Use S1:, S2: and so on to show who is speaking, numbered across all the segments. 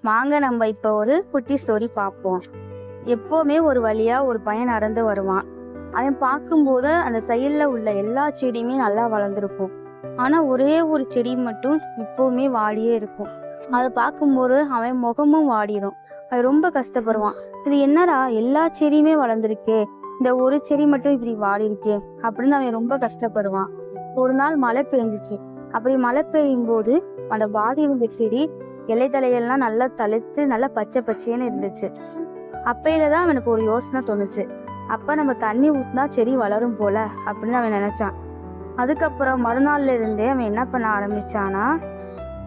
S1: வாங்க நம்ம இப்போ ஒரு குட்டி ஸ்டோரி பார்ப்போம். எப்போவுமே ஒரு வழியா ஒரு பையன் நடந்து வருவான். அவன் பார்க்கும்போது அந்த சைடில் உள்ள எல்லா செடியுமே நல்லா வளர்ந்துருக்கும். ஆனால் ஒரே ஒரு செடி மட்டும் இப்போவுமே வாடியே இருக்கும். அதை பார்க்கும்போது அவன் முகமும் வாடிடும். அவன் ரொம்ப கஷ்டப்படுவான். இது என்னடா எல்லா செடியுமே வளர்ந்துருக்கே, இந்த ஒரு செடி மட்டும் இப்படி வாடி இருக்கே அப்படின்னு அவன் ரொம்ப கஷ்டப்படுவான். ஒரு நாள் மழை பெஞ்சிச்சு. அப்படி மழை பெய்யும் போது அந்த வாடி இருந்த செடி இலை தலையெல்லாம் நல்லா தளிர்த்து நல்லா பச்சை பச்சைன்னு இருந்துச்சு. அப்பையில தான் அவனுக்கு ஒரு யோசனை தோணுச்சு. அப்ப நம்ம தண்ணி ஊத்தினா செடி வளரும் போல அப்படின்னு அவன் நினைச்சான். அதுக்கப்புறம் மறுநாள்ல இருந்தே அவன் என்ன பண்ண ஆரம்பிச்சானா,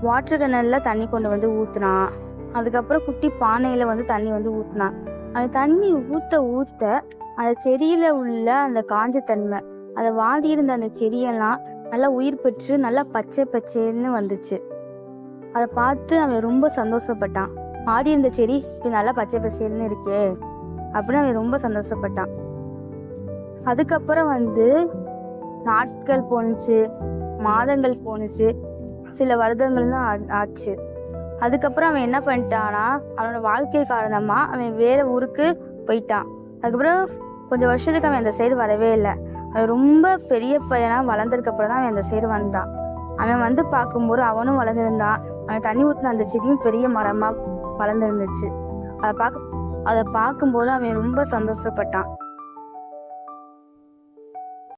S1: வாட்டர் கனல்ல தண்ணி கொண்டு வந்து ஊத்துனான். அதுக்கப்புறம் குட்டி பானையில வந்து தண்ணி வந்து ஊத்தினான். அந்த தண்ணி ஊத்த அந்த செடியில உள்ள அந்த காஞ்ச தன்மை, அதை வாடி இருந்த அந்த செடியெல்லாம் நல்லா உயிர் பெற்று நல்லா பச்சை பச்சைன்னு வந்துச்சு. அதை பார்த்து அவன் ரொம்ப சந்தோஷப்பட்டான். ஆடி இருந்த செடி இப்படி நல்லா பச்சை பசேல்னு இருக்கே அப்படின்னு அவன் ரொம்ப சந்தோஷப்பட்டான். அதுக்கப்புறம் வந்து நாட்கள் போணுச்சு, மாதங்கள் போணுச்சு, சில வருடங்கள்லாம் ஆச்சு. அதுக்கப்புறம் அவன் என்ன பண்ணிட்டானா, அவனோட வாழ்க்கை காரணமா அவன் வேற ஊருக்கு போயிட்டான். அதுக்கப்புறம் கொஞ்சம் வருஷத்துக்கு அவன் அந்த சைடு வரவே இல்லை. அவன் ரொம்ப பெரிய பையனா வளர்ந்ததுக்கு தான் அவன் அந்த சைடு வந்தான். அவன் வந்து பார்க்கும்போது அவனும் வளர்ந்துருந்தான். அவன் தண்ணி ஊற்றின அந்த செடியும் பெரிய மரமா வளர்ந்துருந்துச்சு. அதை பார்க்கும்போது அவன் ரொம்ப சந்தோஷப்பட்டான்.